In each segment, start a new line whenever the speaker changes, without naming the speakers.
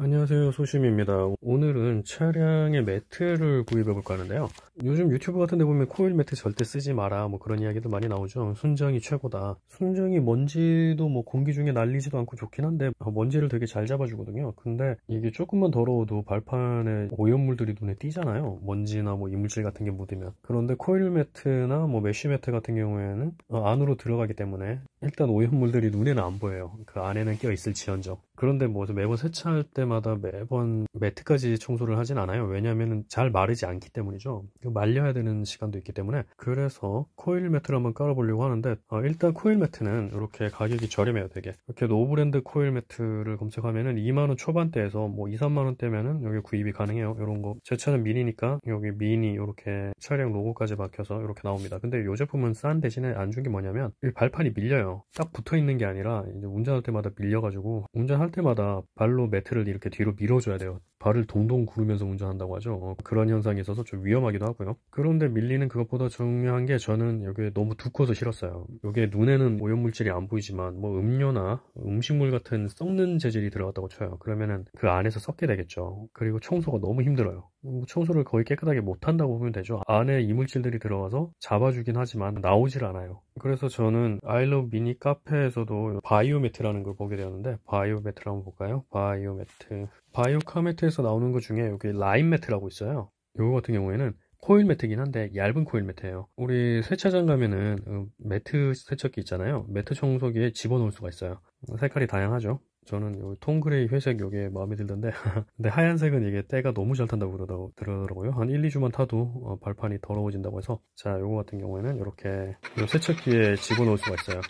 안녕하세요, 소심입니다. 오늘은 차량의 매트를 구입해 볼까 하는데요. 요즘 유튜브 같은 데 보면 코일 매트 절대 쓰지 마라 뭐 그런 이야기도 많이 나오죠. 순정이 최고다. 순정이 먼지도 뭐 공기 중에 날리지도 않고 좋긴 한데 먼지를 되게 잘 잡아주거든요. 근데 이게 조금만 더러워도 발판에 오염물들이 눈에 띄잖아요. 먼지나 뭐 이물질 같은 게 묻으면. 그런데 코일 매트나 뭐 메쉬 매트 같은 경우에는 안으로 들어가기 때문에 일단 오염물들이 눈에는 안 보여요. 그 안에는 껴 있을지언정. 그런데 뭐 매번 세차할 때마다 매번 매트까지 청소를 하진 않아요. 왜냐하면 잘 마르지 않기 때문이죠. 말려야 되는 시간도 있기 때문에. 그래서 코일 매트를 한번 깔아보려고 하는데 일단 코일 매트는 이렇게 가격이 저렴해요. 되게 이렇게 노브랜드 코일 매트를 검색하면은 2만원 초반대에서 뭐 2, 3만원대면은 여기 구입이 가능해요. 이런 거 제 차는 미니니까 여기 미니 이렇게 차량 로고까지 박혀서 이렇게 나옵니다. 근데 이 제품은 싼 대신에 안 준 게 뭐냐면 이 발판이 밀려요. 딱 붙어 있는 게 아니라 이제 운전할 때마다 밀려가지고 운전할 때마다 발로 매트를 이렇게 뒤로 밀어줘야 돼요. 발을 동동 구르면서 운전한다고 하죠. 그런 현상이 있어서 좀 위험하기도 하고요. 그런데 밀리는 그것보다 중요한 게 저는 여기 너무 두꺼워서 싫었어요. 여기에 눈에는 오염물질이 안 보이지만 뭐 음료나 음식물 같은 썩는 재질이 들어갔다고 쳐요. 그러면은 그 안에서 썩게 되겠죠. 그리고 청소가 너무 힘들어요. 청소를 거의 깨끗하게 못한다고 보면 되죠. 안에 이물질들이 들어가서 잡아주긴 하지만 나오질 않아요. 그래서 저는 아이러브 미니 카페에서도 바이오 매트라는 걸 보게 되었는데 바이오 매트를 한번 볼까요? 바이오 매트. 바이오 카매트에서 나오는 것 중에 여기 라인 매트라고 있어요. 요거 같은 경우에는 코일 매트긴 한데 얇은 코일 매트예요. 우리 세차장 가면은 매트 세척기 있잖아요. 매트 청소기에 집어넣을 수가 있어요. 색깔이 다양하죠. 저는 요 통그레이 회색 요게 마음에 들던데 근데 하얀색은 이게 때가 너무 잘 탄다고 그러더라고요. 한 1, 2주만 타도 발판이 더러워진다고 해서 자 요거 같은 경우에는 이렇게 요 세척기에 집어넣을 수가 있어요.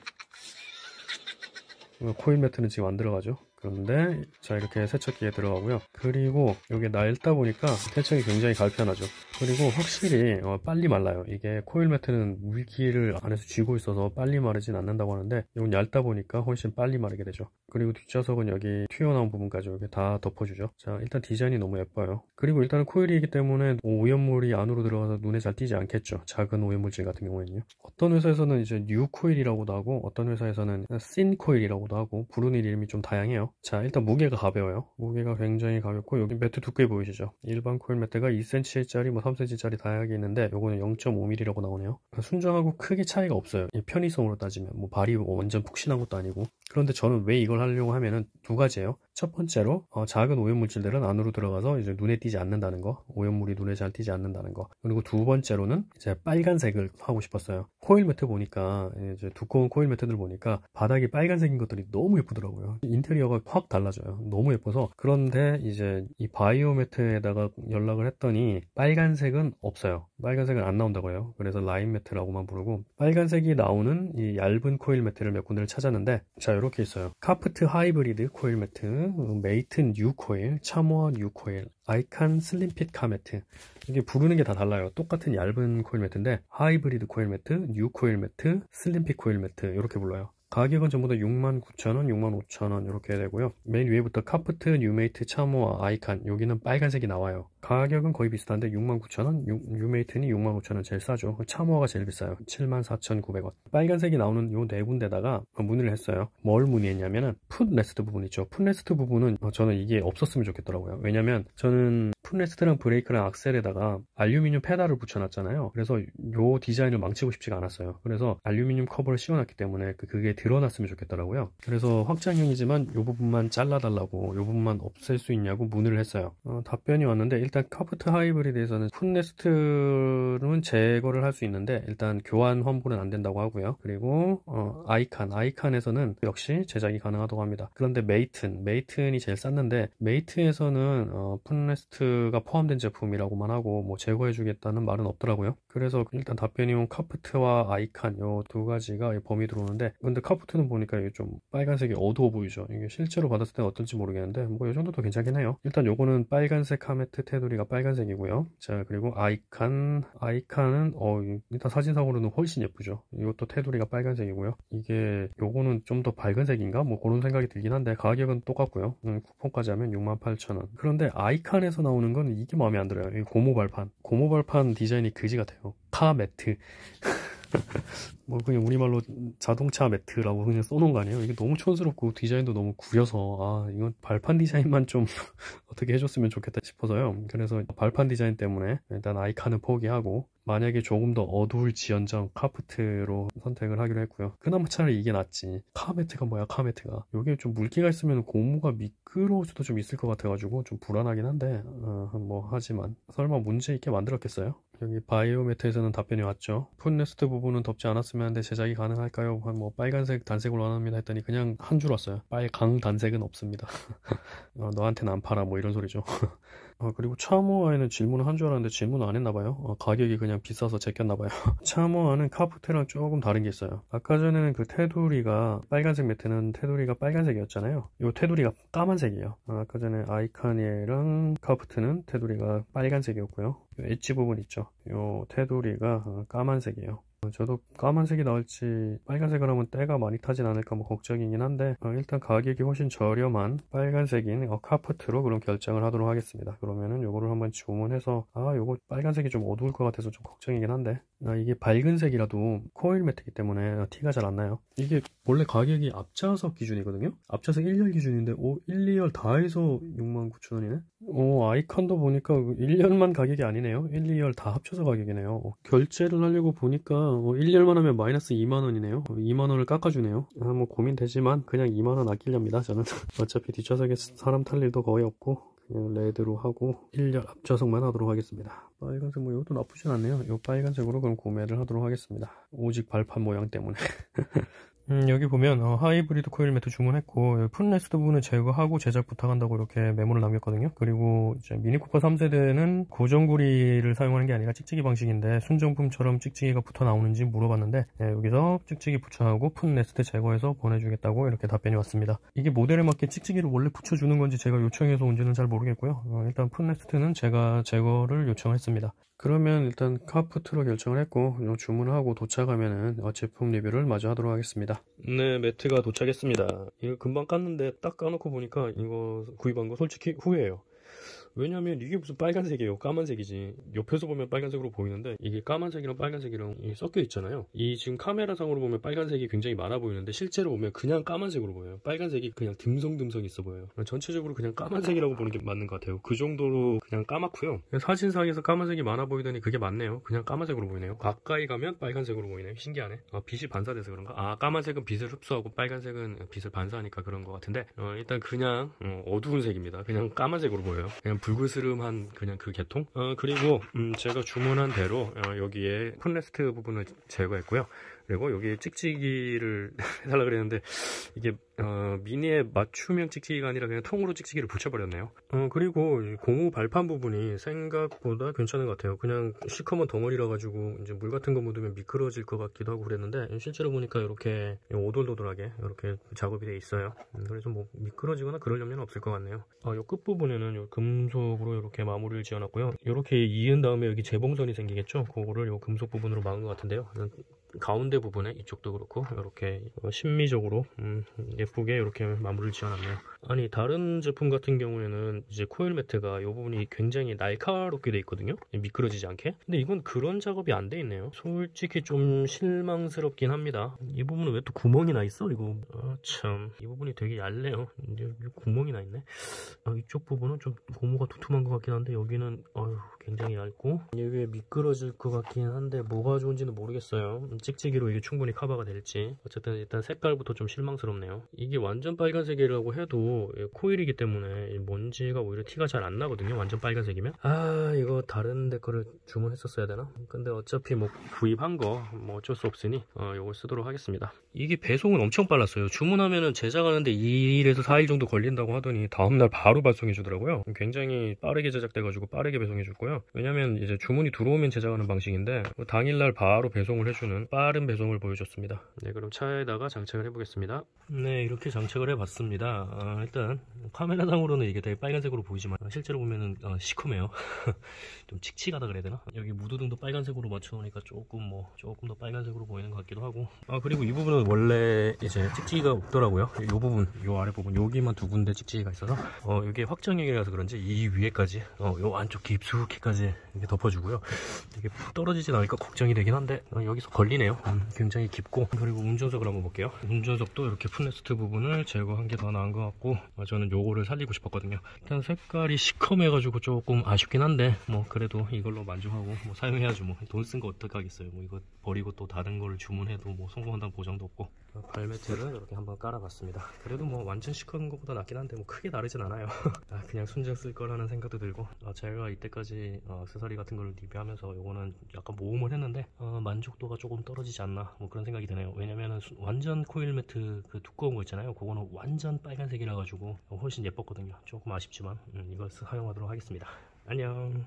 코일 매트는 지금 안 들어가죠. 그런데 자 이렇게 세척기에 들어가고요. 그리고 여기 낡다 보니까 세척이 굉장히 간편하죠. 그리고 확실히 빨리 말라요. 이게 코일 매트는 물기를 안에서 쥐고 있어서 빨리 마르진 않는다고 하는데 이건 얇다 보니까 훨씬 빨리 마르게 되죠. 그리고 뒷좌석은 여기 튀어나온 부분까지 이렇게 다 덮어주죠. 자 일단 디자인이 너무 예뻐요. 그리고 일단은 코일이기 때문에 오염물이 안으로 들어가서 눈에 잘 띄지 않겠죠. 작은 오염물질 같은 경우에는요. 어떤 회사에서는 이제 뉴 코일이라고도 하고 어떤 회사에서는 씬 코일이라고도 하고 부르는 이름이 좀 다양해요. 자 일단 무게가 가벼워요. 무게가 굉장히 가볍고 여기 매트 두께 보이시죠? 일반 코일 매트가 2cm짜리 뭐 3cm짜리 다양하게 있는데 요거는 0.5mm라고 나오네요. 순정하고 크게 차이가 없어요. 이 편의성으로 따지면 뭐 발이 완전 푹신한 것도 아니고. 그런데 저는 왜 이걸 하려고 하면은 두 가지예요. 첫 번째로 작은 오염물질들은 안으로 들어가서 이제 눈에 띄지 않는다는 거, 오염물이 눈에 잘 띄지 않는다는 거. 그리고 두 번째로는 이제 빨간색을 하고 싶었어요. 코일 매트 보니까 이제 두꺼운 코일 매트들 보니까 바닥이 빨간색인 것들이 너무 예쁘더라고요. 인테리어가 확 달라져요. 너무 예뻐서. 그런데 이제 이 바이오 매트에다가 연락을 했더니 빨간색은 없어요. 빨간색은 안 나온다고 해요. 그래서 라인 매트라고만 부르고 빨간색이 나오는 이 얇은 코일 매트를 몇 군데를 찾았는데 자 이렇게 있어요. 카프트 하이브리드 코일 매트, 메이튼 뉴 코일, 차모아 뉴 코일, 아이칸 슬림핏 카매트. 이게 부르는 게 다 달라요. 똑같은 얇은 코일 매트인데 하이브리드 코일 매트, 뉴 코일 매트, 슬림핏 코일 매트 이렇게 불러요. 가격은 전부 다 69,000원, 65,000원 이렇게 되고요. 맨 위에부터 카프트, 뉴메이트, 차모아, 아이칸 여기는 빨간색이 나와요. 가격은 거의 비슷한데 69,000원, 뉴메이트는 65,000원 제일 싸죠. 차모아가 제일 비싸요. 74,900원. 빨간색이 나오는 요 네 군데다가 문의를 했어요. 뭘 문의했냐면은 풋레스트 부분 있죠. 풋레스트 부분은 저는 이게 없었으면 좋겠더라고요. 왜냐면 저는 풋레스트랑 브레이크랑 악셀에다가 알루미늄 페달을 붙여놨잖아요. 그래서 요 디자인을 망치고 싶지가 않았어요. 그래서 알루미늄 커버를 씌워놨기 때문에 그게 드러났으면 좋겠더라고요. 그래서 확장형이지만 요 부분만 잘라달라고 요 부분만 없앨 수 있냐고 문의를 했어요. 답변이 왔는데 일단 카프트 하이브리드에서는 풋레스트는 제거를 할 수 있는데 일단 교환 환불은 안 된다고 하고요. 그리고 아이칸에서는 역시 제작이 가능하다고 합니다. 그런데 메이튼이 제일 쌌는데 메이트에서는 풋레스트가 포함된 제품이라고만 하고 뭐 제거해 주겠다는 말은 없더라고요. 그래서 일단 답변이 온 카프트와 아이칸 요 두 가지가 범위 들어오는데 근데 카프트는 보니까 이게 좀 빨간색이 어두워 보이죠. 이게 실제로 받았을 때는 어떨지 모르겠는데 뭐 이 정도도 괜찮긴 해요. 일단 요거는 빨간색 카메트 테두리가 빨간색이고요. 자 그리고 아이칸은 일단 사진상으로는 훨씬 예쁘죠. 이것도 테두리가 빨간색이고요. 이게 요거는 좀 더 밝은 색인가? 뭐 그런 생각이 들긴 한데 가격은 똑같고요. 쿠폰까지 하면 68,000원. 그런데 아이칸에서 나오는 건 이게 마음에 안 들어요. 이 고무 발판 디자인이 그지 같아요. 카 매트 뭐 그냥 우리말로 자동차 매트라고 그냥 써놓은 거 아니에요? 이게 너무 촌스럽고 디자인도 너무 구려서 아 이건 발판 디자인만 좀 어떻게 해줬으면 좋겠다 싶어서요. 그래서 발판 디자인 때문에 일단 아이칸은 포기하고 만약에 조금 더 어두울지언정 카프트로 선택을 하기로 했고요. 그나마 차라리 이게 낫지. 카매트가 뭐야 카매트가. 여기에 좀 물기가 있으면 고무가 미끄러울 수도 좀 있을 것 같아가지고 좀 불안하긴 한데 뭐 하지만 설마 문제 있게 만들었겠어요? 여기 바이오매트에서는 답변이 왔죠. 풋네스트 부분은 덮지 않았으면 하는데 제작이 가능할까요? 뭐 빨간색 단색으로 원합니다 했더니 그냥 한 줄 왔어요. 빨강 단색은 없습니다. 너한테는 안 팔아 뭐 이런 소리죠. 그리고 차모아에는 질문을 한 줄 알았는데 질문 안 했나봐요. 가격이 그냥 비싸서 제꼈나봐요. 차모아는 카프트랑 조금 다른 게 있어요. 아까 전에는 그 테두리가 빨간색 매트는 테두리가 빨간색이었잖아요. 이 테두리가 까만색이에요. 아까 전에 아이카니에랑 카프트는 테두리가 빨간색이었고요. 엣지 부분 있죠. 이 테두리가 까만색이에요. 저도 까만색이 나올지 빨간색을 하면 때가 많이 타진 않을까 뭐 걱정이긴 한데 일단 가격이 훨씬 저렴한 빨간색인 카프트로 그럼 결정을 하도록 하겠습니다. 그러면은 요거를 한번 주문해서 요거 빨간색이 좀 어두울 것 같아서 좀 걱정이긴 한데 이게 밝은 색이라도 코일 매트이기 때문에 티가 잘 안 나요. 이게 원래 가격이 앞좌석 기준이거든요. 앞좌석 1열 기준인데 1, 2열 다 해서 69,000원이네. 아이칸도 보니까 1년만 가격이 아니네요. 1, 2열 다 합쳐서 가격이네요. 결제를 하려고 보니까 1년만 하면 마이너스 2만원이네요. 2만원을 깎아주네요. 뭐 고민되지만 그냥 2만원 아끼렵니다. 저는 어차피 뒷좌석에 사람 탈 일도 거의 없고 그냥 레드로 하고 1열 앞좌석만 하도록 하겠습니다. 빨간색 뭐 이것도 나쁘진 않네요. 이 빨간색으로 그럼 구매를 하도록 하겠습니다. 오직 발판 모양 때문에. 여기 보면 하이브리드 코일 매트 주문했고 풋네스트 부분을 제거하고 제작 부탁한다고 이렇게 메모를 남겼거든요. 그리고 이제 미니쿠퍼 3세대는 고정구리를 사용하는 게 아니라 찍찍이 방식인데 순정품처럼 찍찍이가 붙어 나오는지 물어봤는데 여기서 찍찍이 부착하고 풋네스트 제거해서 보내주겠다고 이렇게 답변이 왔습니다. 이게 모델에 맞게 찍찍이를 원래 붙여주는 건지 제가 요청해서 온지는 잘 모르겠고요. 일단 풋네스트는 제가 제거를 요청했습니다. 그러면 일단 카프트로 결정을 했고 주문을 하고 도착하면은 제품 리뷰를 마저 하도록 하겠습니다. 네, 매트가 도착했습니다. 이거 금방 깠는데 딱 까놓고 보니까 이거 구입한 거 솔직히 후회해요. 왜냐면 이게 무슨 빨간색이에요. 까만색이지. 옆에서 보면 빨간색으로 보이는데 이게 까만색이랑 빨간색이랑 섞여 있잖아요. 이 지금 카메라상으로 보면 빨간색이 굉장히 많아 보이는데 실제로 보면 그냥 까만색으로 보여요. 빨간색이 그냥 듬성듬성 있어 보여요. 전체적으로 그냥 까만색이라고 보는 게 맞는 것 같아요. 그 정도로 그냥 까맣고요. 사진상에서 까만색이 많아 보이더니 그게 맞네요. 그냥 까만색으로 보이네요. 가까이 가면 빨간색으로 보이네요. 신기하네. 빛이 반사돼서 그런가? 까만색은 빛을 흡수하고 빨간색은 빛을 반사하니까 그런 것 같은데 일단 그냥 어두운 색입니다. 그냥 까만색으로 보여요. 그냥 불그스름한 그냥 그 계통. 그리고 제가 주문한 대로 여기에 풋네스트 부분을 제거했고요. 그리고 여기 찍찍이를 해달라 그랬는데 이게 미니의 맞춤형 찍찍이가 아니라 그냥 통으로 찍찍이를 붙여버렸네요. 그리고 고무 발판 부분이 생각보다 괜찮은 것 같아요. 그냥 시커먼 덩어리라 가지고 이제 물 같은 거 묻으면 미끄러질 것 같기도 하고 그랬는데 실제로 보니까 이렇게 오돌도돌하게 이렇게 작업이 돼 있어요. 그래서 뭐 미끄러지거나 그럴 염려는 없을 것 같네요. 이 끝부분에는 요 금속으로 이렇게 마무리를 지어놨고요. 이렇게 이은 다음에 여기 재봉선이 생기겠죠. 그거를 요 금속 부분으로 막은 것 같은데요. 가운데 부분에 이쪽도 그렇고 이렇게 심미적으로 예쁘게 이렇게 마무리를 지어놨네요. 아니 다른 제품 같은 경우에는 이제 코일 매트가 이 부분이 굉장히 날카롭게 돼 있거든요. 미끄러지지 않게. 근데 이건 그런 작업이 안 돼 있네요. 솔직히 좀 실망스럽긴 합니다. 이 부분은 왜 또 구멍이 나 있어? 이거 참 이 부분이 되게 얇네요. 근데 구멍이 나 있네. 이쪽 부분은 좀 고무가 두툼한 것 같긴 한데 여기는 굉장히 얇고 여기에 미끄러질 것 같긴 한데 뭐가 좋은지는 모르겠어요. 찍찍이로 이게 충분히 커버가 될지. 어쨌든 일단 색깔부터 좀 실망스럽네요. 이게 완전 빨간색이라고 해도 코일이기 때문에 먼지가 오히려 티가 잘 안 나거든요. 완전 빨간색이면. 이거 다른 데 거를 주문했었어야 되나? 근데 어차피 뭐 구입한 거 뭐 어쩔 수 없으니 이걸 쓰도록 하겠습니다. 이게 배송은 엄청 빨랐어요. 주문하면은 제작하는데 2일에서 4일 정도 걸린다고 하더니 다음날 바로 발송해 주더라고요. 굉장히 빠르게 제작돼 가지고 빠르게 배송해 줄 거예요. 왜냐면 이제 주문이 들어오면 제작하는 방식인데 당일날 바로 배송을 해주는 빠른 배송을 보여줬습니다. 네, 그럼 차에다가 장착을 해보겠습니다. 네, 이렇게 장착을 해봤습니다. 일단 카메라상으로는 이게 되게 빨간색으로 보이지만 실제로 보면은 시커매요. 좀 칙칙하다 그래야 되나? 여기 무드등도 빨간색으로 맞춰놓으니까 조금 더 빨간색으로 보이는 것 같기도 하고. 그리고 이 부분은 원래 이제 찍찍이가 없더라고요. 이 부분, 이 아래 부분, 여기만 두 군데 찍찍이가 있어서 이게 확정형이라서 그런지 이 위에까지, 요 안쪽 깊숙이까지 이렇게 덮어주고요. 이게 떨어지진 않을까 걱정이 되긴 한데 여기서 걸리네. 보이네요. 굉장히 깊고. 그리고 운전석을 한번 볼게요. 운전석도 이렇게 풋레스트 부분을 제거한 게 더 나은 것 같고, 저는 요거를 살리고 싶었거든요. 일단 색깔이 시커매가지고 조금 아쉽긴 한데 뭐 그래도 이걸로 만족하고 뭐 사용해야죠. 뭐 돈 쓴 거 어떡하겠어요. 뭐 이거 버리고 또 다른 걸 주문해도 뭐 성공한다는 보장도 없고. 발매트를 이렇게 한번 깔아봤습니다. 그래도 뭐 완전 시커먼 것보다 낫긴 한데 뭐 크게 다르진 않아요. 그냥 순정 쓸 거라는 생각도 들고, 제가 이때까지 액세서리 같은 걸 리뷰하면서 요거는 약간 모험을 했는데 만족도가 조금 떨어지지 않나 뭐 그런 생각이 드네요. 왜냐면은 완전 코일 매트 그 두꺼운 거 있잖아요. 그거는 완전 빨간색이라 가지고 훨씬 예뻤거든요. 조금 아쉽지만 이걸 사용하도록 하겠습니다. 안녕.